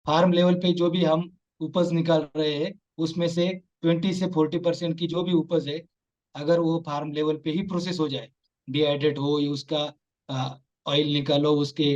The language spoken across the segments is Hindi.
फार्म लेवल पे जो भी हम उपज निकाल रहे हैं उसमें से 20 से 40% की जो भी उपज है, अगर वो फार्म लेवल पे ही प्रोसेस हो जाए, डिहाइड्रेट हो या उसका ऑयल निकालो, उसके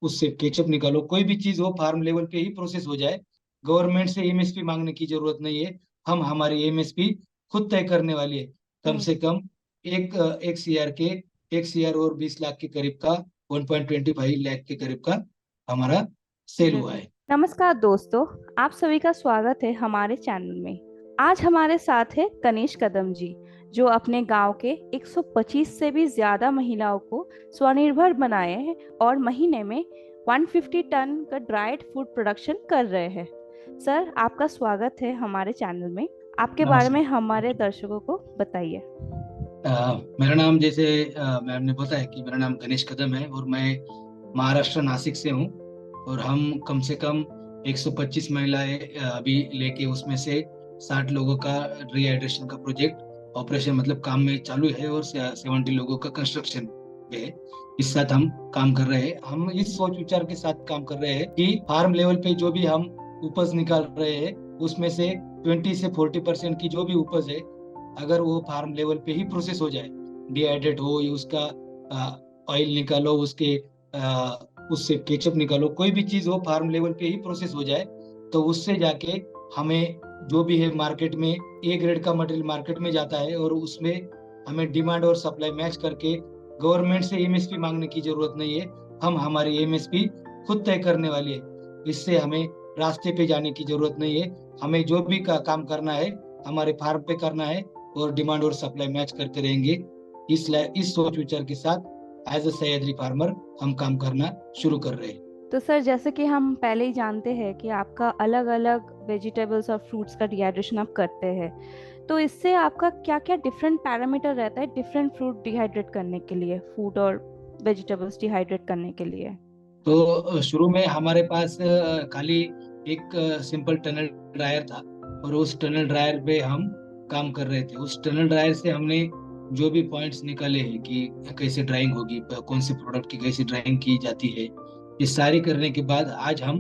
उससे केचप निकालो, कोई भी चीज हो फार्म लेवल पे ही प्रोसेस हो जाए, गवर्नमेंट से एमएसपी मांगने की जरूरत नहीं है। हम हमारी एमएसपी खुद तय करने वाली है। कम हम्म। से कम एक सीआर के, 1 सीआर और 20 लाख के करीब का, 1.25 लाख के करीब का हमारा सेल हुआ बिल्कुल। है। नमस्कार दोस्तों, आप सभी का स्वागत है हमारे चैनल में। आज हमारे साथ है कनिष्क कदम जी, जो अपने गांव के 125 से भी ज्यादा महिलाओं को स्वनिर्भर बनाए हैं और महीने में 150 टन का ड्राइड फूड प्रोडक्शन कर रहे हैं। सर, आपका स्वागत है हमारे चैनल में। आपके बारे में हमारे नमस्कार। दर्शकों को बताइए। मेरा नाम, जैसे मैम ने बताया कि मेरा नाम गणेश कदम है और मैं महाराष्ट्र नासिक से हूँ। और हम कम से कम 125 महिलाएं अभी लेके, उसमें से 60 लोगों का रिहाइड्रेशन का प्रोजेक्ट ऑपरेशन मतलब काम में चालू है, और 70 लोगों का कंस्ट्रक्शन पे है। इस साथ हम काम कर रहे हैं। हम इस सोच विचार के साथ काम कर रहे हैं कि फार्म लेवल पे जो भी हम उपज निकाल रहे हैं उसमें से 20 से 40% की जो भी उपज है, अगर वो फार्म लेवल पे ही प्रोसेस हो जाए, डिहाइड्रेट हो या उसका ऑयल निकालो, उसके उससे केचप निकालो, कोई भी चीज हो फार्म लेवल पे ही प्रोसेस हो जाए, तो उससे जाके हमें जो भी है मार्केट में, ए ग्रेड का मटेरियल मार्केट में जाता है, और उसमें हमें डिमांड और सप्लाई मैच करके गवर्नमेंट से एमएसपी मांगने की जरूरत नहीं है। हम हमारी एमएसपी खुद तय करने वाली है। इससे हमें रास्ते पे जाने की जरूरत नहीं है। हमें जो भी काम करना है हमारे फार्म पे करना है, और डिमांड और सप्लाई मैच करते रहेंगे। इस सोच विचार के साथ एज अ सह्याद्री फार्मर हम काम करना शुरू कर रहे हैं। तो सर, जैसे कि हम पहले ही जानते हैं कि आपका अलग अलग वेजिटेबल्स और फ्रूट्स का डिहाइड्रेशन आप करते हैं, तो इससे आपका क्या क्या डिफरेंट पैरामीटर रहता है डिफरेंट फ्रूट डिहाइड्रेट करने के लिए, फूड और वेजिटेबल्स डिहाइड्रेट करने के लिए? तो शुरू में हमारे पास खाली एक सिंपल टनल ड्रायर था, और उस टनल ड्रायर पे हम काम कर रहे थे। उस टनल ड्रायर से हमने जो भी पॉइंट्स निकाले हैं कि कैसे ड्राइंग होगी, कौन से प्रोडक्ट की कैसे ड्राइंग की जाती है, ये सारी करने के बाद आज हम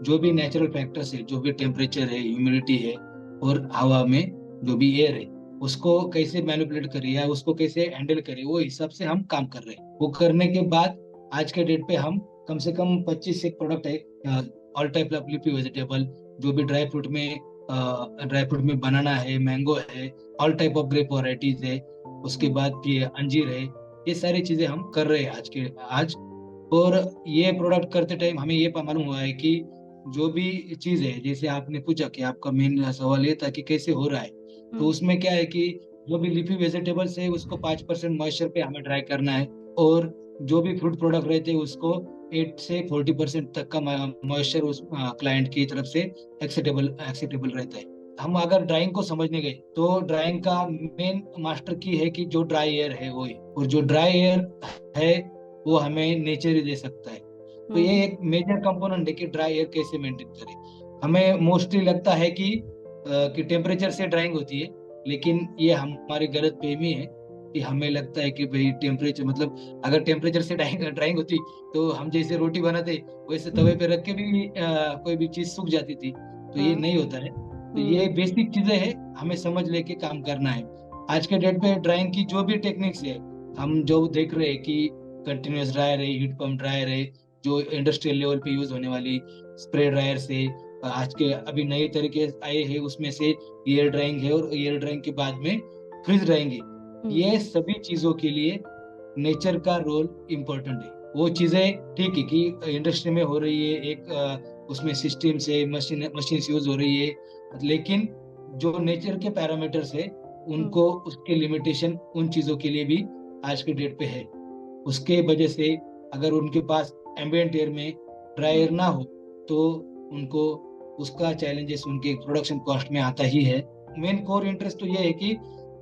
जो भी नेचुरल फैक्टर्स है, जो भी टेम्परेचर है, ह्यूमिडिटी है, और हवा में जो भी एयर है, उसको कैसे मैनिपुलेट करें या उसको कैसे हैंडल करें, वो हिसाब से हम काम कर रहे हैं। वो करने के बाद आज के डेट पे हम कम से कम 25 एक प्रोडक्ट है, all type of leafy vegetable, जो भी ड्राई फ्रूट में बनाना है, मैंगो है, all type of grape varieties है, उसके हम्म। बाद ये अंजीर है। ये सारी चीजें हम कर रहे हैं आज। और ये प्रोडक्ट करते टाइम हमें ये मालूम हुआ है कि जो भी चीज है, जैसे आपने पूछा कि आपका मेन सवाल ये था कि कैसे हो रहा है, तो हम्म। उसमें क्या है कि जो भी लीफी वेजिटेबल्स है उसको 5% मॉइस्चर पे हमें ड्राई करना है, और जो भी फ्रूट प्रोडक्ट रहते हैं उसको 8 से 40% तक का मॉइस्चर उस क्लाइंट की तरफ से एक्सेप्टेबल एक्सेप्टेबल रहता है। हम अगर ड्राइंग को समझने गए तो ड्राइंग का मेन मास्टर की है कि जो ड्राई एयर है वो है, और जो ड्राई एयर है वो हमें नेचर ही दे सकता है। तो ये हम्म। एक मेजर कंपोनेंट है कि ड्राई एयर कैसे मेंटेन करें। हमें मोस्टली लगता है कि टेम्परेचर से ड्राइंग होती है, लेकिन ये हमारी गलत फहमी है। कि हमें लगता है कि भाई टेम्परेचर मतलब, अगर टेम्परेचर से ड्राइंग ड्राइंग होती तो हम जैसे रोटी बनाते वैसे तवे पे रख के भी कोई भी चीज सूख जाती थी। तो ये हाँ। नहीं होता है। तो ये हम्म। बेसिक चीजें हैं, हमें समझ लेके काम करना है। आज के डेट पे ड्राइंग की जो भी टेक्निक्स है, हम जो देख रहे हैं कि कंटिन्यूअस ड्रायर है, हीट पंप ड्रायर है, जो इंडस्ट्रियल लेवल पे यूज होने वाली स्प्रे ड्रायर से, आज के अभी नए तरीके आए हैं उसमें से एयर ड्राइंग है, और एयर ड्राइंग के बाद में फ्रिज ड्राइंग है। हम्म। ये सभी चीजों के लिए नेचर का रोल इम्पोर्टेंट है। वो चीजें ठीक है कि इंडस्ट्री में हो रही है, एक उसमें सिस्टम से मशीन यूज हो रही है, लेकिन जो नेचर के पैरामीटर्स है हम्म। उनको, उसके लिमिटेशन उन चीजों के लिए भी आज के डेट पे है। उसके वजह से अगर उनके पास एम्बिएंट एयर में ड्राई एयर हम्म। ना हो, तो उनको उसका चैलेंजेस उनके प्रोडक्शन कॉस्ट में आता ही है। मेन कोर इंटरेस्ट तो ये है कि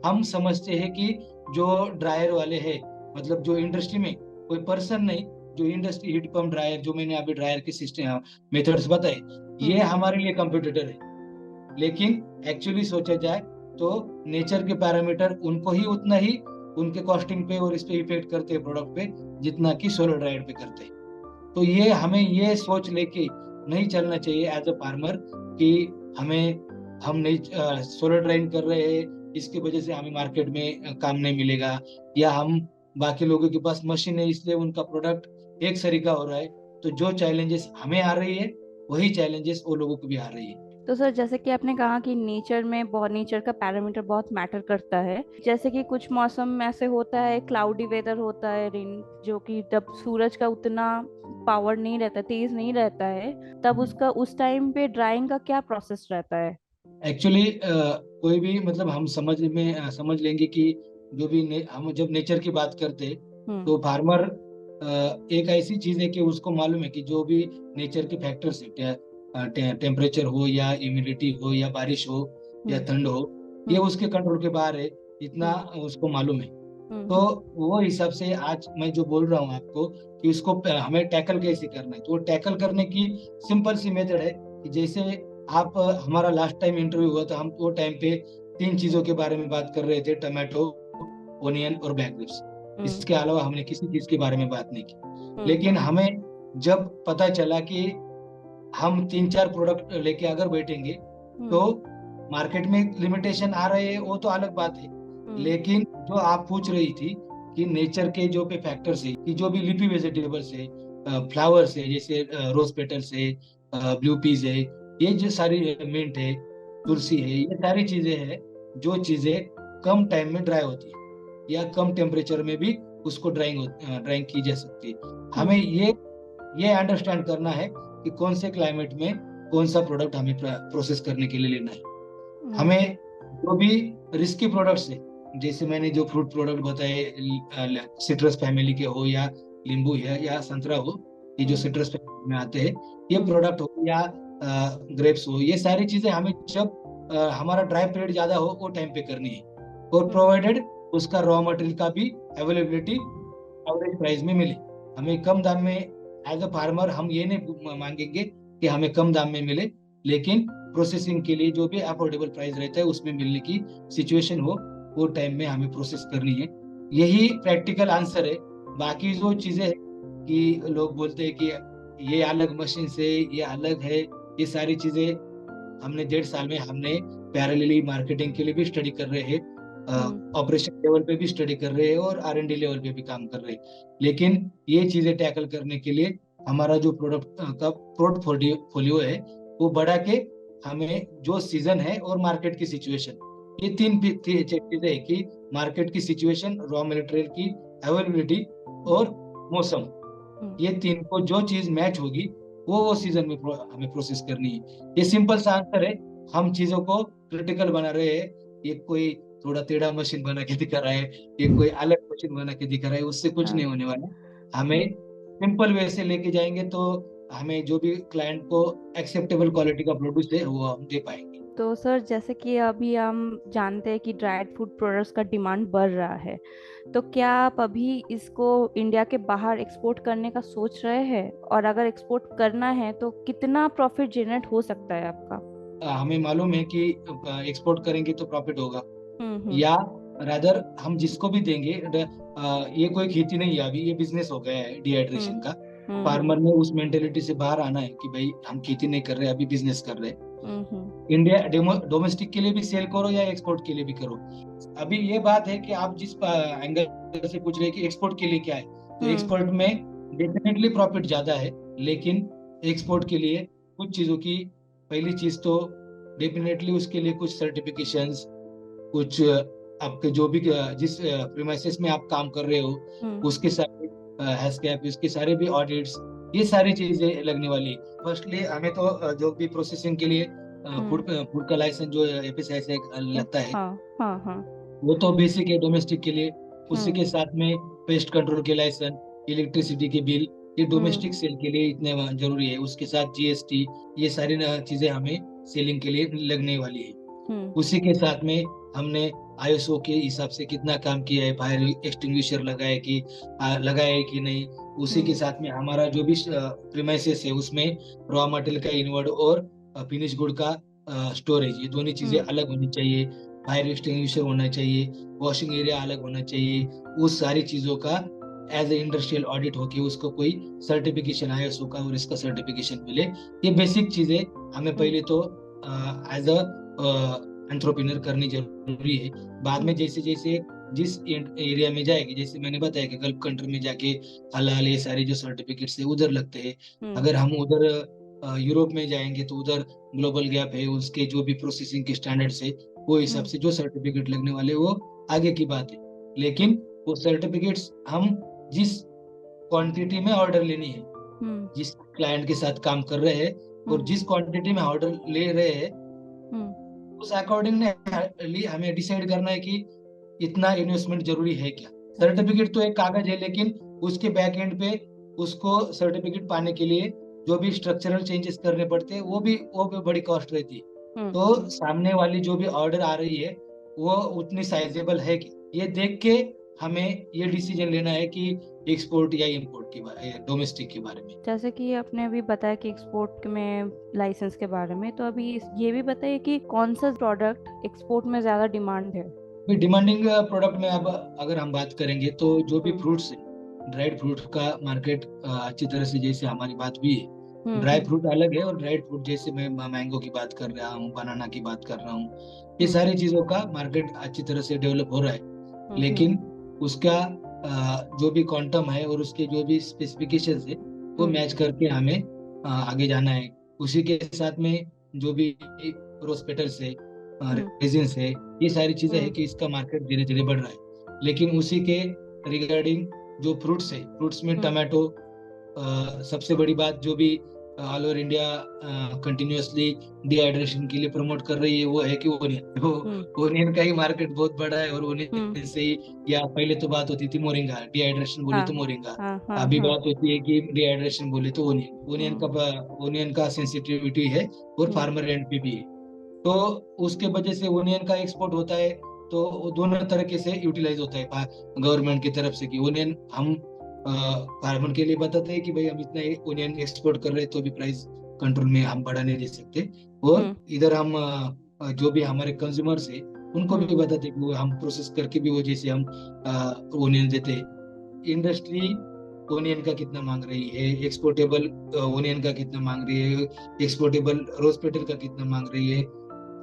हम समझते हैं कि जो ड्रायर वाले हैं, मतलब जो इंडस्ट्री में कोई पर्सन नहीं, जो इंडस्ट्री हीट पंप ड्रायर, जो मैंने अभी ड्रायर के सिस्टम मेथड्स बताए, ये हम्म। हमारे लिए कंप्यूटर है। लेकिन एक्चुअली सोचा जाए तो नेचर के पैरामीटर उनको ही उतना ही उनके कॉस्टिंग पे और इस पे इफेक्ट करते हैं प्रोडक्ट पे, जितना कि सोलर ड्राइड पे करते हैं। तो ये हमें ये सोच लेके नहीं चलना चाहिए एज अ फार्मर कि हम नहीं सोलर ट्रेन कर रहे हैं, इसकी वजह से हमें मार्केट में काम नहीं मिलेगा, या हम बाकी लोगों के पास मशीन है इसलिए उनका प्रोडक्ट एक सरीका हो रहा है। तो जो चैलेंजेस हमें आ रही है वही चैलेंजेस वो लोगों को भी आ रही है। तो सर जैसे कि आपने कहा कि नेचर का पैरामीटर बहुत मैटर करता है। जैसे कि कुछ मौसम ऐसे होता है, क्लाउडी वेदर होता है, रेन, जो कि जब सूरज का उतना पावर नहीं रहता, तेज नहीं रहता है, तब उसका उस टाइम पे ड्राइंग का क्या प्रोसेस रहता है? एक्चुअली कोई भी मतलब हम समझ लेंगे कि हम जब नेचर की बात करते हैं हम्म। तो फार्मर एक ऐसी चीज है कि उसको मालूम है कि जो भी नेचर के फैक्टर्स है, टेम्परेचर हो या ह्यूमिडिटी हो या बारिश हो या हम्म। ठंड हो, ये हम्म। उसके कंट्रोल के बाहर है, इतना हम्म। उसको मालूम है। तो हम्म। वो हिसाब से आज मैं जो बोल रहा हूँ आपको कि उसको हमें टैकल कैसे करना है, तो टैकल करने की सिंपल सी मेथड है कि जैसे आप हमारा लास्ट टाइम इंटरव्यू हुआ था, हम वो टाइम पे तीन चीजों के बारे में बात कर रहे थे, टमाटो, ओनियन और ब्लैक ग्रेप्स। हम्म। इसके अलावा हमने किसी चीज के बारे में बात नहीं की। लेकिन हम्म। हमें जब पता चला कि हम तीन चार प्रोडक्ट लेके अगर बैठेंगे तो हम्म। मार्केट में लिमिटेशन आ रहे हैं, वो तो अलग बात है। हम्म। लेकिन जो आप पूछ रही थी कि नेचर के जो पे फैक्टर्स है कि जो भी लिफी वेजिटेबल्स है, फ्लावर्स है, जैसे रोज पेटल्स है, ब्लू पीज है, ये जो सारी मिंट है, हम्म। तुलसी है, ये सारी चीजें हैं जो चीजें कम टाइम में ड्राई होती है या कम टेम्परेचर में भी उसको ड्राइंग की जा सकती है। हमें हम्म। ये अंडरस्टैंड करना है कि कौन से क्लाइमेट में कौन सा प्रोडक्ट हमें प्रोसेस करने के लिए लेना है। ओके। हमें जो भी रिस्की प्रोडक्ट्स है, जैसे मैंने जो फ्रूट प्रोडक्ट बताए, सिट्रस फैमिली के हो या नींबू है या संतरा हो, ये जो हम्म। सिट्रस फैमिली में आते हैं, ये हम्म। प्रोडक्ट हो या ग्रेप्स हो, ये सारी चीजें हमें जब हमारा ड्राई पीरियड ज्यादा हो वो टाइम पे करनी है, और हम्म। प्रोवाइडेड उसका रॉ मटेरियल का भी अवेलेबिलिटी एवरेज प्राइस में मिले। हमें कम दाम में, एज अ फार्मर हम ये नहीं मांगेंगे कि हमें कम दाम में मिले, लेकिन प्रोसेसिंग के लिए जो भी अफोर्डेबल प्राइस रहता है उसमें मिलने की सिचुएशन हो, वो टाइम में हमें प्रोसेस करनी है। यही प्रैक्टिकल आंसर है। बाकी जो चीजें हैं कि लोग बोलते हैं कि ये अलग मशीन से, ये अलग है, ये सारी चीजें हमने 1.5 साल में हमने पैरेलली मार्केटिंग के लिए भी स्टडी कर रहे हैं, हम्म। ऑपरेशन लेवल पे भी स्टडी कर रहे हैं और R&D लेवल पे भी काम कर रहे हैं। लेकिन ये चीजें टैकल करने के लिए हमारा जो प्रोडक्ट का पोर्टफोलियो है वो बढ़ा के, हमें जो सीजन है और मार्केट की सिचुएशन, ये तीन चीजें है कि मार्केट की सिचुएशन, रॉ मटेरियल की अवेलेबिलिटी और मौसम, हम्म। ये तीन को जो चीज मैच होगी वो सीजन में हमें प्रोसेस करनी है। ये सिंपल सा आंसर है। हम चीजों को क्रिटिकल बना रहे हैं, ये कोई थोड़ा टेढ़ा मशीन बना के दिखा रहा है, ये कोई अलग मशीन बना के दिखा रहा है, उससे कुछ हाँ। नहीं होने वाला। हमें हम्म। सिंपल वे से लेके जाएंगे तो हमें जो भी क्लाइंट को एक्सेप्टेबल क्वालिटी का प्रोड्यूस है वो हम दे पाएंगे। तो सर जैसे कि अभी हम जानते हैं कि ड्राइड फूड प्रोडक्ट्स का डिमांड बढ़ रहा है, तो क्या आप अभी इसको इंडिया के बाहर एक्सपोर्ट करने का सोच रहे हैं? और अगर एक्सपोर्ट करना है तो कितना प्रॉफिट जनरेट हो सकता है आपका? हमें मालूम है कि एक्सपोर्ट करेंगे तो प्रॉफिट होगा, हम्म। या रादर हम जिसको भी देंगे, ये कोई खेती नहीं है, अभी ये बिजनेस हो गया है डिहाइड्रेशन हम्म। का। हम्म। फार्मर ने उस मेंटेलिटी से बाहर आना है कि भाई हम खेती नहीं कर रहे, अभी बिजनेस कर रहे हैं। हम्म। इंडिया डोमेस्टिक के लिए भी सेल करो या एक्सपोर्ट के लिए भी करो। अभी ये बात है कि आप जिस एंगल से पूछ रहे हैं कि एक्सपोर्ट के लिए क्या है, तो हम्म। एक्सपोर्ट में डेफिनेटली प्रॉफिट ज्यादा है। लेकिन एक्सपोर्ट के लिए कुछ चीजों की, पहली चीज तो डेफिनेटली उसके लिए कुछ सर्टिफिकेशंस, कुछ आपके जो भी जिस प्रीमाइसेस में आप काम कर रहे हो हम्म। उसके सारे हैशकैप, इसके सारे भी ऑडिट्स, ये सारी चीजें लगने वाली। फर्स्टली हमें तो जो भी प्रोसेसिंग के लिए हम्म। फूड फूड का लाइसेंस जो एफएसआई से लगता है, हाँ हाँ हाँ। वो तो बेसिक है डोमेस्टिक के लिए। उसी हम्म। के साथ में पेस्ट कंट्रोल के लाइसेंस, इलेक्ट्रिसिटी के बिल, ये डोमेस्टिक हम्म। सेल के लिए इतने जरूरी है। उसके साथ जीएसटी, ये सारी चीजें हमें सेलिंग के लिए लगने वाली है। हम्म। उसी के साथ में हमने आईएसओ के हिसाब से कितना काम किया है, फायर एक्सटिंग्विशर लगाए कि नहीं। उसी के हम्म। साथ में हमारा जो भी प्रीमाइसेस है उसमें रॉ मटेरियल का इनवर्ड और फिनिश गुड का स्टोरेज, ये दोनों चीजें हम्म। अलग होनी चाहिए। फायर एक्सटिंग्विशर होना चाहिए, वॉशिंग एरिया अलग होना चाहिए। उस सारी चीजों का एज ए इंडस्ट्रियल ऑडिट होके उसको कोई सर्टिफिकेशन ISO का और इसका सर्टिफिकेशन मिले। ये बेसिक चीजें हमें पहले तो एज अ एंटरप्रेन्योर करनी जरूरी है। बाद में जैसे जैसे जिस एरिया में जाएगी, जैसे मैंने बताया कि गल्फ कंट्री में जाके हलाल ये सारे जो सर्टिफिकेट्स है उधर लगते हैं। अगर हम उधर यूरोप में जाएंगे तो उधर ग्लोबल गैप है, उसके जो भी प्रोसेसिंग के स्टैंडर्ड्स है वो हिसाब से जो सर्टिफिकेट लगने वाले वो आगे की बात है। लेकिन वो सर्टिफिकेट्स हम जिस क्वांटिटी में ऑर्डर लेनी है, जिस क्लाइंट के साथ काम कर रहे हैं और जिस क्वांटिटी में ऑर्डर ले रहे हैं, उस अकॉर्डिंगली हमें डिसाइड करना है कि इतना इन्वेस्टमेंट जरूरी है क्या। सर्टिफिकेट तो एक कागज है, लेकिन उसके बैक एंड पे उसको सर्टिफिकेट पाने के लिए जो भी स्ट्रक्चरल चेंजेस करने पड़ते हैं वो भी बड़ी कॉस्ट रहती है। तो सामने वाली जो भी ऑर्डर आ रही है वो उतनी साइजेबल है कि ये देख के हमें ये डिसीजन लेना है कि एक्सपोर्ट या इंपोर्ट के बारे, डोमेस्टिक के बारे में। जैसे कि आपने अभी बताया कि एक्सपोर्ट में लाइसेंस के बारे में, तो अभी ये भी बताइए कि कौन सा प्रोडक्ट एक्सपोर्ट में ज्यादा डिमांड है। डिमांडिंग प्रोडक्ट में अब अगर हम बात करेंगे तो जो भी फ्रूट्स है, ड्राइड फ्रूट का मार्केट अच्छी तरह से, जैसे हमारी बात भी है, ड्राई फ्रूट अलग है और ड्राइड फ्रूट जैसे मैं मैंगो की बात कर रहा हूँ, बनाना की बात कर रहा हूँ, ये सारी चीजों का मार्केट अच्छी तरह से डेवलप हो रहा है। लेकिन उसका जो भी क्वांटम है और उसके जो भी स्पेसिफिकेशंस है वो मैच करके हमें आगे जाना है। उसी के साथ में जो भी रोज पेटल्स है, रेजिन्स है, ये सारी चीजें है कि इसका मार्केट धीरे धीरे बढ़ रहा है। लेकिन उसी के रिगार्डिंग जो फ्रूट्स है, फ्रूट्स में टमाटो सबसे बड़ी बात जो भी all over India continuously dehydration के लिए प्रमोट कर रही है वो है कि ओनियन। वो ओनियन का ही मार्केट बहुत बड़ा है और ओनियन से ही, या पहले तो बात होती थी मोरिंगा, डिहाइड्रेशन बोले तो मोरिंगा, अभी बात होती है कि डिहाइड्रेशन बोले तो ओनियन। ओनियन का सेंसिटिविटी है और फार्मर एंड पे भी है, तो उसके वजह से ओनियन का एक्सपोर्ट होता है। तो दोनों तरीके से यूटिलाइज होता है गवर्नमेंट की तरफ से कि ओनियन हम फार्मर के लिए बताते हैं कि भाई हम इतना ओनियन एक्सपोर्ट कर रहे हैं तो भी प्राइस कंट्रोल में हम बढ़ा नहीं दे सकते, और इधर हम जो भी हमारे कंज्यूमर्स है उनको भी बताते हैं कि वो हम प्रोसेस करके भी वो जैसे हम ओनियन देते हैं। इंडस्ट्री ओनियन का कितना मांग रही है, एक्सपोर्टेबल ओनियन का कितना मांग रही है, एक्सपोर्टेबल रोज पेटल का कितना मांग रही है,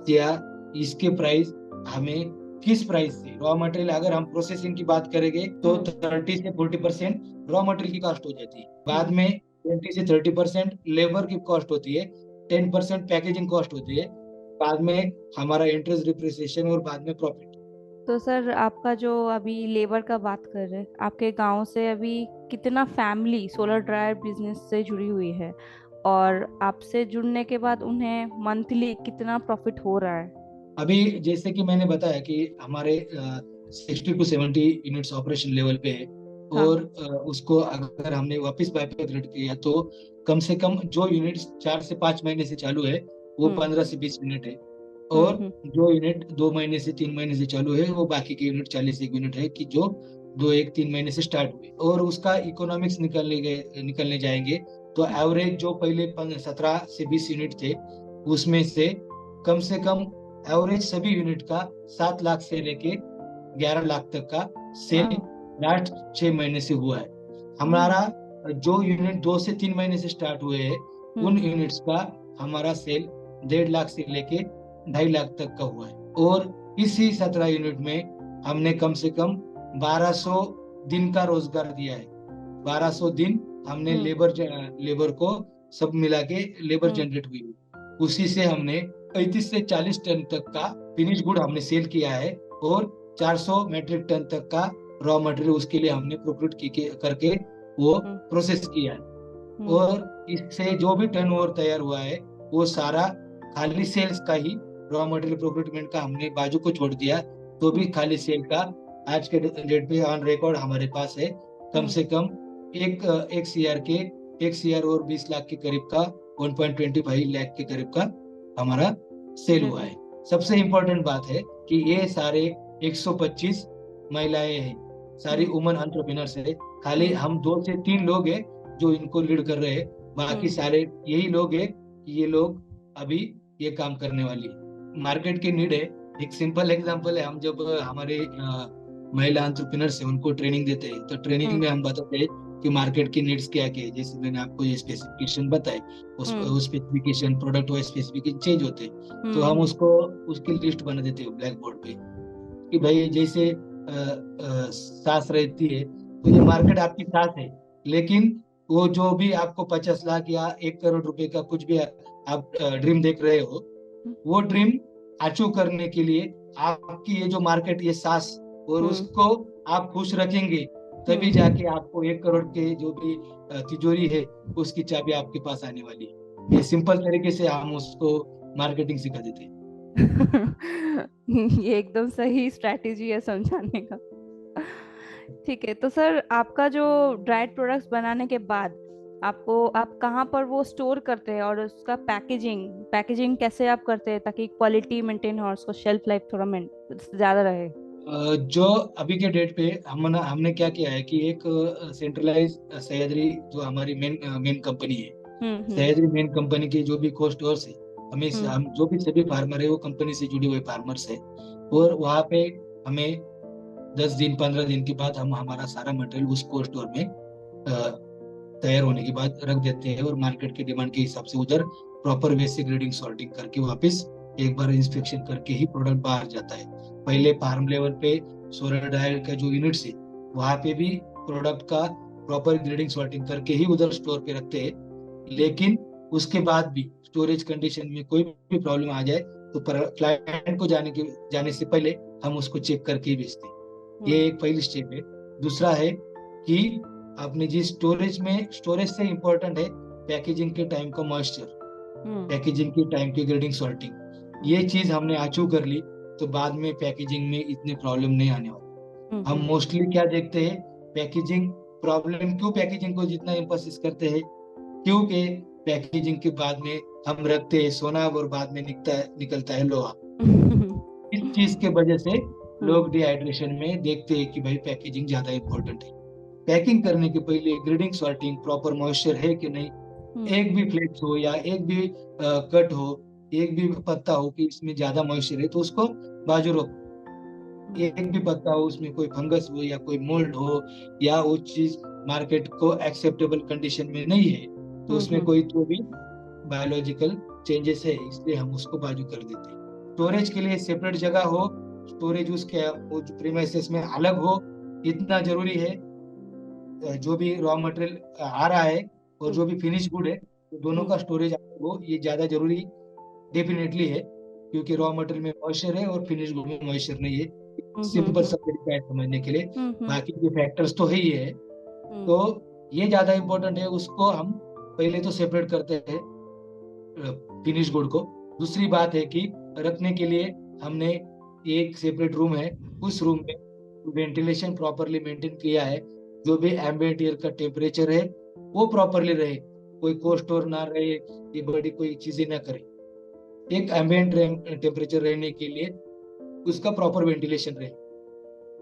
या इसके प्राइस हमें किस प्राइस से रॉ मटेरियल, अगर हम प्रोसेसिंग की बात करेंगे तो 30 से 40% रॉ मटेरियल की कॉस्ट हो जाती है, बाद में 20 से 30% लेबर की कॉस्ट होती है, 10% पैकेजिंग कॉस्ट होती है, बाद में हमारा इंटरेस्ट, डिप्रिसिएशन और बाद में प्रॉफिट। तो सर आपका जो अभी लेबर का बात कर रहे हैं, आपके गांव से अभी कितना फैमिली सोलर ड्रायर बिजनेस से जुड़ी हुई है, और आपसे जुड़ने के बाद उन्हें मंथली कितना प्रॉफिट हो रहा है? अभी जैसे कि मैंने बताया कि हमारे 60 to 70 यूनिट्स ऑपरेशन लेवल पे है, और उसको अगर हमने वापस बाइपेट किया तो कम से कम जो यूनिट्स 4 से 5 महीने से चालू है वो 15 से 20 यूनिट है, और जो यूनिट 2 महीने से 3 महीने से चालू है वो बाकी के यूनिट 40 यूनिट है कि जो 2-1-3 महीने से स्टार्ट हुए, और उसका इकोनॉमिक्स निकलने जाएंगे तो एवरेज जो पहले 17 से 20 यूनिट थे उसमें से कम एवरेज सभी यूनिट का 7 लाख से लेके 11 लाख तक का सेल लास्ट 6 महीने से हुआ है। हमारा जो यूनिट 2 से 3 महीने से स्टार्ट हुए हैं उन यूनिट्स का हमारा सेल 1.5 लाख से लेके 2.5 लाख तक का हुआ है, और इसी 17 यूनिट में हमने कम से कम 1200 दिन का रोजगार दिया है। 1200 दिन हमने लेबर को सब मिला के लेबर जनरेट हुई, उसी से हमने 35 से 40 टन तक का फिनिश गुड हमने सेल किया है, और 400 मेट्रिक टन तक का रॉ मटेरियल उसके लिए हमने प्रोक्यूर करके वो प्रोसेस किया है, और इससे जो भी टर्नओवर तैयार हुआ है वो सारा खाली सेल्स का ही, रॉ मटेरियल प्रोक्यूरमेंट का हमने बाजू को छोड़ दिया, तो भी खाली सेल का आज के डेट पे ऑन रिकॉर्ड हमारे पास है कम से कम एक सीआर और 20 लाख के करीब का 1.25 लाख के करीब का हमारा सेल हुआ है। सबसे इम्पोर्टेंट बात है कि ये सारे 125 महिलाएं हैं, सारी वुमन एंटरप्रेन्योर्स है, खाली हम 2 से 3 लोग हैं जो इनको लीड कर रहे हैं, बाकी सारे यही लोग हैं कि ये लोग अभी ये काम करने वाली है। मार्केट की नीड है। एक सिंपल एग्जांपल है, हम जब हमारे महिला एंटरप्रेन्योर्स है उनको ट्रेनिंग देते हैं। तो ट्रेनिंग में हम बताते हैं कि मार्केट की नीड्स क्या क्या है। जैसे मैंने आपको ये स्पेसिफिकेशन बताए, उस specification product wise specification change होते हैं, तो हम उसको उसकी लिस्ट बना देते हैं ब्लैक बोर्ड पे कि भाई जैसे सांस रहती है, तो ये मार्केट आपकी सांस है, लेकिन वो जो भी आपको 50 लाख या 1 करोड़ रुपए का कुछ भी आप ड्रीम देख रहे हो, वो ड्रीम अचीव करने के लिए आपकी ये जो मार्केट ये सांस और उसको आप खुश रखेंगे, तभी जाके आपको 1 करोड़ के जो भी तिजोरी है उसकी चाबी आपके पास आने वाली है। ये सिंपल तरीके से हम उसको मार्केटिंग सिखा देते हैं। ये एकदम सही स्ट्रैटेजी है समझाने का। ठीक है, तो सर आपका जो ड्राइड प्रोडक्ट्स बनाने के बाद आप कहाँ पर वो स्टोर करते हैं, और उसका पैकेजिंग कैसे आप करते हैं ताकि क्वालिटी मेंटेन हो और उसको शेल्फ लाइफ थोड़ा ज्यादा रहे? जो अभी के डेट पे हमने क्या किया है कि एक सेंट्रलाइज सह्याद्री जो हमारी मेन कंपनी है, सह्याद्री मेन कंपनी के जो भी को स्टोर्स है, हम जो भी सभी फार्मर है वो कंपनी से जुड़े हुए फार्मर्स है, और वहाँ पे हमें 10 दिन 15 दिन के बाद हम हमारा सारा मटेरियल उस को स्टोर में तैयार होने के बाद रख देते हैं, और मार्केट की डिमांड के हिसाब से उधर प्रॉपर वे से ग्रेडिंग सॉर्टिंग करके वापस एक बार इंस्पेक्शन करके ही प्रोडक्ट बाहर जाता है। पहले फार्म लेवल पे सोलर ड्रायर का जो यूनिट्स है वहाँ पे भी प्रोडक्ट का प्रॉपर ग्रेडिंग सॉर्टिंग करके ही उधर स्टोर पे रखते हैं, लेकिन उसके बाद भी स्टोरेज कंडीशन में कोई भी प्रॉब्लम आ जाए तो क्लाइंट को जाने से पहले हम उसको चेक करके ही बेचते हैं। ये एक पहली स्टेप है। दूसरा है कि आपने जिस स्टोरेज से इम्पोर्टेंट है पैकेजिंग के टाइम का मॉइस्चर, पैकेजिंग के टाइम की ग्रेडिंग सॉर्टिंग, ये चीज हमने अचीव कर ली तो बाद में पैकेजिंग में इतने प्रॉब्लम नहीं आने वाले। हम मोस्टली क्या देखते हैं, पैकेजिंग को जितना एम्फोसिस करते हैं, क्योंकि पैकेजिंग के बाद में हम रखते हैं सोना और बाद में निकलता है लोहा। इस चीज के वजह से लोग डिहाइड्रेशन में देखते हैं कि भाई पैकेजिंग ज्यादा इम्पोर्टेंट है। पैकिंग करने के पहले ग्रेडिंग सॉर्टिंग प्रॉपर मॉइस्चर है कि नहीं, एक भी फ्लेक्स हो या एक भी कट हो, एक भी पत्ता हो कि इसमें ज्यादा मॉइस्चर है तो उसको बाजू रखो। एक भी पत्ता हो उसमें कोई फंगस हो या कोई मोल्ड हो या वो चीज मार्केट को एक्सेप्टेबल कंडीशन में नहीं है, तो उसमें कोई तो भी बायोलॉजिकल चेंजेस है, इसलिए हम उसको बाजू कर देते हैं। स्टोरेज के लिए सेपरेट जगह हो, स्टोरेज उसके प्रीमाइसेस में अलग हो, इतना जरूरी है। जो भी रॉ मटेरियल आ रहा है और जो भी फिनिश गुड है, तो दोनों का स्टोरेज हो, ये ज्यादा जरूरी डेफिनेटली है, क्योंकि रॉ मटेरियल में मॉइस्चर है और फिनिश गुड में मॉइस्चर नहीं है। सिंपल सा तरीका है समझने के लिए, बाकी के फैक्टर्स तो है ही है। तो ये ज्यादा इम्पोर्टेंट है, उसको हम पहले तो सेपरेट करते हैं फिनिश गुड को। दूसरी बात है कि रखने के लिए हमने एक सेपरेट रूम है, उस रूम में वेंटिलेशन प्रॉपरली मेंटेन किया है। जो भी एम्बिएंट एयर का टेम्परेचर है वो प्रॉपरली रहे, कोई कोल्ड स्टोर ना रहे, ये बड़ी कोई चीजें ना करे। एक एम्बिएंट टेम्परेचर रहने के लिए उसका प्रॉपर वेंटिलेशन रहे,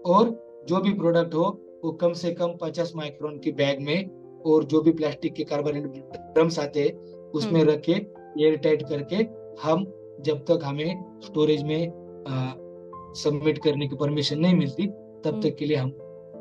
और जो भी प्रोडक्ट हो वो कम से कम 50 माइक्रोन के बैग में, और जो भी प्लास्टिक के कार्बोनेटेड ड्रम्स आते हैं उसमें रख के एयर टाइट करके हम जब तक हमें स्टोरेज में सबमिट करने की परमिशन नहीं मिलती तब तक के लिए हम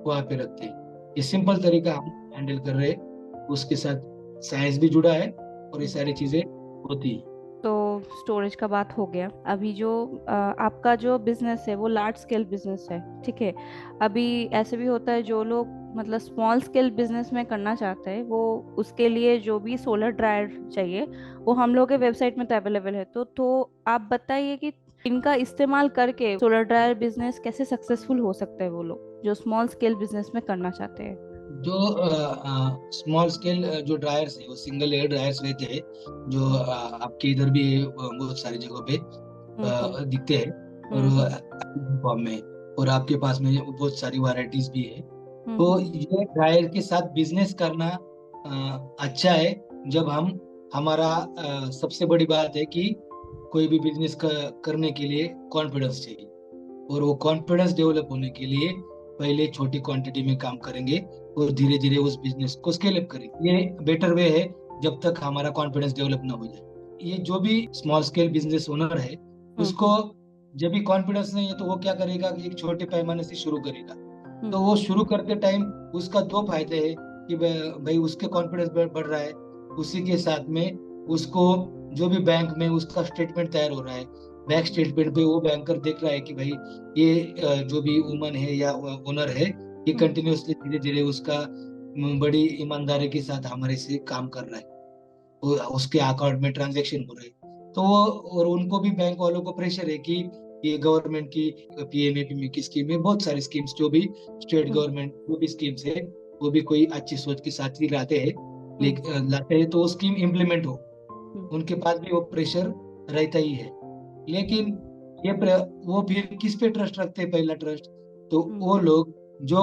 वहाँ पे रखते हैं। ये सिंपल तरीका हम हैंडल कर रहे हैं, उसके साथ साइंस भी जुड़ा है और ये सारी चीजें होती है। तो स्टोरेज का बात हो गया। अभी जो आपका जो बिजनेस है वो लार्ज स्केल बिजनेस है, ठीक है। अभी ऐसे भी होता है जो लोग मतलब स्मॉल स्केल बिजनेस में करना चाहते हैं, वो उसके लिए जो भी सोलर ड्रायर चाहिए वो हम लोग के वेबसाइट में तो अवेलेबल है। तो आप बताइए कि इनका इस्तेमाल करके सोलर ड्रायर बिजनेस कैसे सक्सेसफुल हो सकते हैं वो लोग जो स्मॉल स्केल बिजनेस में करना चाहते हैं। जो स्मॉल स्केल जो ड्रायर्स है वो सिंगल एयर ड्रायर्स रहते हैं, जो आपके इधर भी बहुत सारी जगहों पे दिखते हैं और फॉर्म में, और आपके पास में बहुत सारी वैरायटीज भी है। तो ये ड्रायर के साथ बिजनेस करना अच्छा है। जब हमारा सबसे बड़ी बात है कि कोई भी बिजनेस करने के लिए कॉन्फिडेंस चाहिए, और वो कॉन्फिडेंस डेवलप होने के लिए पहले छोटी क्वांटिटी में काम करेंगे और धीरे धीरे उस बिजनेस को स्केल अप करेंगे। ये बेटर वे है जब तक हमारा कॉन्फिडेंस डेवलप ना हो जाए। ये जो भी स्मॉल स्केल बिजनेस ओनर है उसको जब भी कॉन्फिडेंस नहीं है तो वो क्या करेगा कि एक छोटे पैमाने से शुरू करेगा। तो हम्म। वो शुरू करते टाइम उसका दो फायदे हैं कि भाई उसके कॉन्फिडेंस बढ़ रहा है, उसी के साथ में उसको जो भी बैंक में उसका स्टेटमेंट तैयार हो रहा है, बैंक स्टेटमेंट पे वो बैंकर देख रहा है कि भाई ये जो भी वुमन है या ओनर है, ये हम्म। कंटिन्यूअसली धीरे धीरे उसका बड़ी ईमानदारी के साथ हमारे से काम कर रहा है, उसके अकाउंट में ट्रांजेक्शन हो रहे हैं। तो वो, और उनको भी बैंक वालों को प्रेशर है कि ये गवर्नमेंट की पीएमएपीएमई की स्कीम है, बहुत सारी स्कीम्स जो भी स्टेट हम्म। गवर्नमेंट जो भी स्कीम्स है वो भी कोई अच्छी सोच के साथ ही लाते हैं, हम्म। लाते हैं तो वो स्कीम इम्प्लीमेंट हो, हम्म। उनके पास भी वो प्रेशर रहता ही है। लेकिन वो फिर किस पे ट्रस्ट रखते हैं? पहला ट्रस्ट तो हम्म। वो लोग जो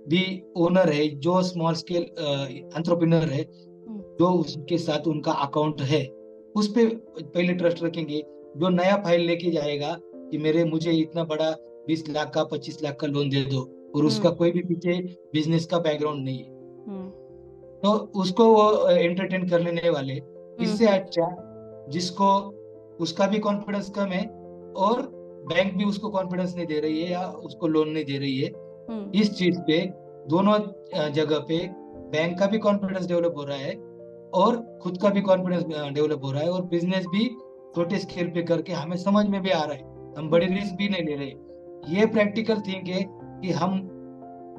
भी ओनर है, जो स्मॉल स्केल एंटरप्रेन्योर है, हम्म। जो उसके साथ उनका अकाउंट है, उस पे पहले ट्रस्ट रखेंगे। जो नया फाइल लेके जाएगा कि मुझे इतना बड़ा 20 लाख का 25 लाख का लोन दे दो, और उसका हम्म। कोई भी पीछे बिजनेस का बैकग्राउंड नहीं है, हम्म। तो उसको वो एंटरटेन कर लेने वाले। इससे हम्म। अच्छा जिसको उसका भी कॉन्फिडेंस कम है और बैंक भी उसको कॉन्फिडेंस नहीं दे रही है या उसको लोन नहीं दे रही है, हम्म। इस चीज पे दोनों जगह पे बैंक का भी कॉन्फिडेंस डेवलप हो रहा है और खुद का भी कॉन्फिडेंस डेवलप हो रहा है, और बिजनेस भी छोटे स्केल पे करके हमें समझ में भी आ रहा है, हम बड़ी हम्म। रिस्क भी नहीं ले रहे। ये प्रैक्टिकल थिंक है कि हम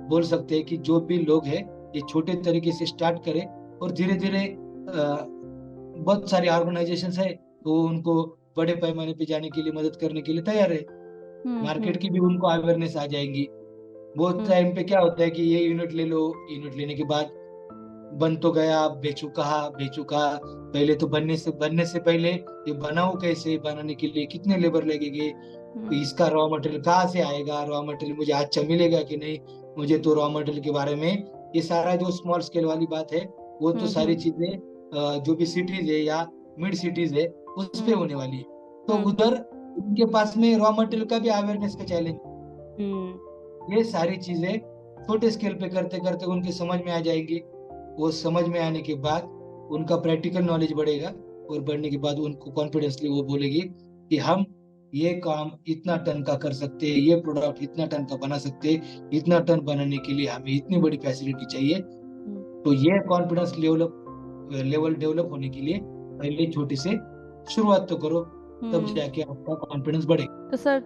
बोल सकते हैं कि जो भी लोग हैं ये छोटे तरीके से स्टार्ट करें, और धीरे धीरे बहुत सारी ऑर्गेनाइजेशन है तो उनको बड़े पैमाने पे जाने के लिए मदद करने के लिए तैयार है। हम्म। मार्केट हम्म। की भी उनको अवेयरनेस आ जाएंगी। बहुत हम्म। टाइम पे क्या होता है कि ये यूनिट ले लो, यूनिट लेने के बाद बन तो गया, बेचू कहा बेचू कहा, पहले तो बनने से पहले ये बनाऊं कैसे, बनाने के लिए कितने लेबर लगेंगे, तो हम्म। इसका रॉ मटेरियल कहाँ से आएगा, रॉ मटेरियल मुझे अच्छा मिलेगा कि नहीं, मुझे तो रॉ मटेरियल के बारे में ये सारा जो स्मॉल स्केल वाली बात है वो तो हम्म। सारी चीजें जो भी सिटीज है या मिड सिटीज है उस पे हम्म। होने वाली है। तो हम्म। उधर उनके पास में रॉ मटेरियल का भी अवेयरनेस का चैलेंज, हम्म। ये सारी चीजें छोटे स्केल पे करते करते उनके समझ में आ जाएंगी। वो समझ में आने के बाद उनका प्रैक्टिकल नॉलेज बढ़ेगा, और बढ़ने के बाद उनको कॉन्फिडेंसली वो बोलेगी कि हम ये काम इतना टन का कर सकते हैं, ये प्रोडक्ट इतना टन का बना सकते हैं, इतना टन बनाने के लिए हमें इतनी बड़ी फैसिलिटी चाहिए। तो ये कॉन्फिडेंस लेवल डेवलप होने के लिए पहले छोटे से शुरुआत तो करो, तब हम्म। जाके आपका कॉन्फिडेंस बढ़ेगा। तो सर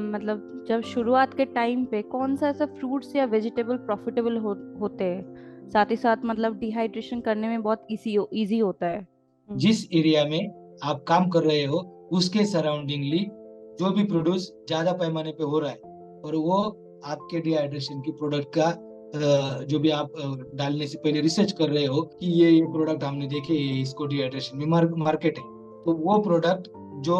मतलब जब शुरुआत के टाइम पे कौन सा ऐसा फ्रूट्स या वेजिटेबल प्रॉफिटेबल होते हैं, साथ ही साथ मतलब डिहाइड्रेशन करने में बहुत इजी होता है। जिस एरिया में आप काम कर रहे हो उसके सराउंडिंगली जो भी प्रोड्यूस ज्यादा पैमाने पे हो रहा है, और वो आपके डिहाइड्रेशन की प्रोडक्ट का जो भी आप डालने से पहले रिसर्च कर रहे हो कि ये प्रोडक्ट हमने देखे, ये इसको डिहाइड्रेशन में मार्केट है, तो वो प्रोडक्ट जो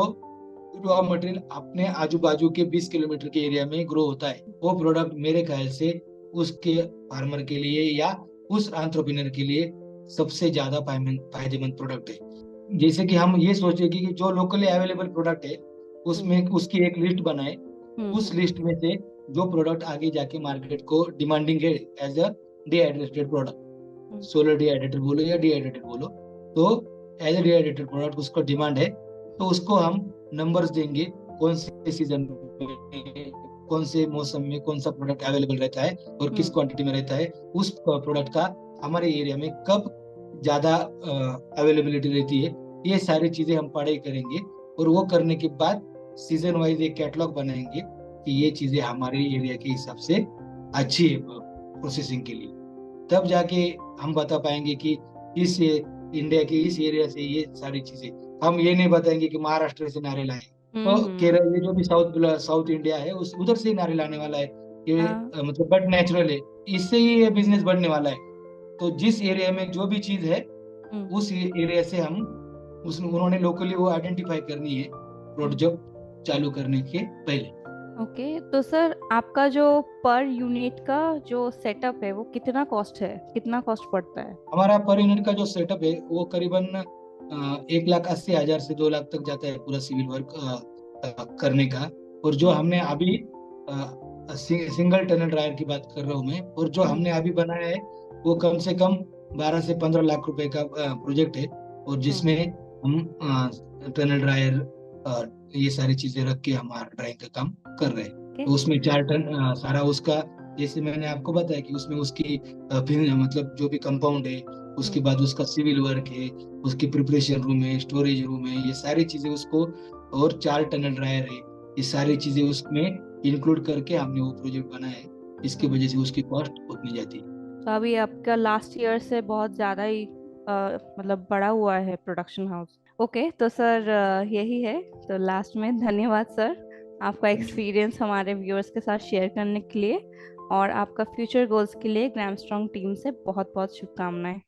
रॉ मटेरियल अपने आजू बाजू के 20 किलोमीटर के एरिया में ग्रो होता है, वो प्रोडक्ट मेरे ख्याल से उसके फार्मर के लिए या उस एंटरप्रेन्योर के लिए सबसे ज्यादा फायदेमंद प्रोडक्ट है। जैसे कि हम ये सोचे कि जो लोकली अवेलेबल प्रोडक्ट है हम्म। उसमें उसकी एक लिस्ट बनाए, उस हम्म। लिस्ट में से जो प्रोडक्ट आगे जाके मार्केट को डिमांडिंग है as a dehydrated product, hmm. Solar dehydrated बोलो या डिहाइड्रेटेड बोलो, तो एज अ डिहाइड्रेटेड प्रोडक्ट उसको डिमांड है, तो उसको हम नंबर्स देंगे कौन से सीजन में कौन से मौसम में कौन सा प्रोडक्ट अवेलेबल रहता है और किस हम्म। क्वांटिटी में रहता है, उस प्रोडक्ट का हमारे एरिया में कब ज्यादा अवेलेबिलिटी रहती है, ये सारी चीजें हम पढ़ाई करेंगे। और वो करने के बाद सीजन वाइज एक कैटलॉग बनाएंगे कि ये चीजें हमारे एरिया के हिसाब से अच्छी है प्रोसेसिंग के लिए, तब जाके हम बता पाएंगे कि इस इंडिया के इस एरिया से ये सारी चीजें। हम ये नहीं बताएंगे कि महाराष्ट्र से नारियल आए, तो हम्म। केरल, ये जो भी साउथ साउथ इंडिया है उस उधर से ही नारियल आने वाला है, ये हाँ। मतलब बट नेचुरल है, इससे ही ये बिजनेस बढ़ने वाला है। तो जिस एरिया में जो भी चीज है हम्म। उस एरिया से हम उस उन्होंने लोकली वो आइडेंटिफाई करनी है प्रोडक्ट हम्म। जब चालू करने के पहले। ओके, तो सर आपका जो पर यूनिट का जो सेटअप है वो कितना कॉस्ट है, कितना कॉस्ट पड़ता है? हमारा पर यूनिट का जो सेटअप है वो करीबन 1,80,000 से 2 लाख तक जाता है पूरा सिविल वर्क करने का। और जो हम्म। हमने अभी सिंगल टनल ड्रायर की बात कर रहा हूँ मैं, और जो हम्म। हमने अभी बनाया है वो कम से कम 12 से 15 लाख रुपए का प्रोजेक्ट है, और हम्म। जिसमें हम टनल ड्रायर ये सारी चीजें रख के हमारा ड्राइंग का काम कर रहे हैं। ओके। तो उसमें 4 टन सारा उसका, जैसे मैंने आपको बताया कि उसमें उसकी फिर मतलब जो भी कंपाउंड है, उसके बाद उसका सिविल वर्क है, उसकी प्रिपरेशन रूम है, स्टोरेज रूम है, ये सारी चीजें उसको, और 4 टनल ड्रायर है, ये सारी चीजें उसमें इंक्लूड करके हमने वो प्रोजेक्ट बनाया है। इसकी वजह से उसकी कॉस्ट उतनी जाती है। तो अभी आपका लास्ट ईयर से बहुत ज़्यादा ही मतलब बड़ा हुआ है प्रोडक्शन हाउस। ओके, तो सर यही है। तो लास्ट में धन्यवाद सर, आपका थैंक यू। एक्सपीरियंस हमारे व्यूअर्स के साथ शेयर करने के लिए, और आपका फ्यूचर गोल्स के लिए ग्रैमस्ट्रॉन्ग टीम से बहुत बहुत शुभकामनाएं।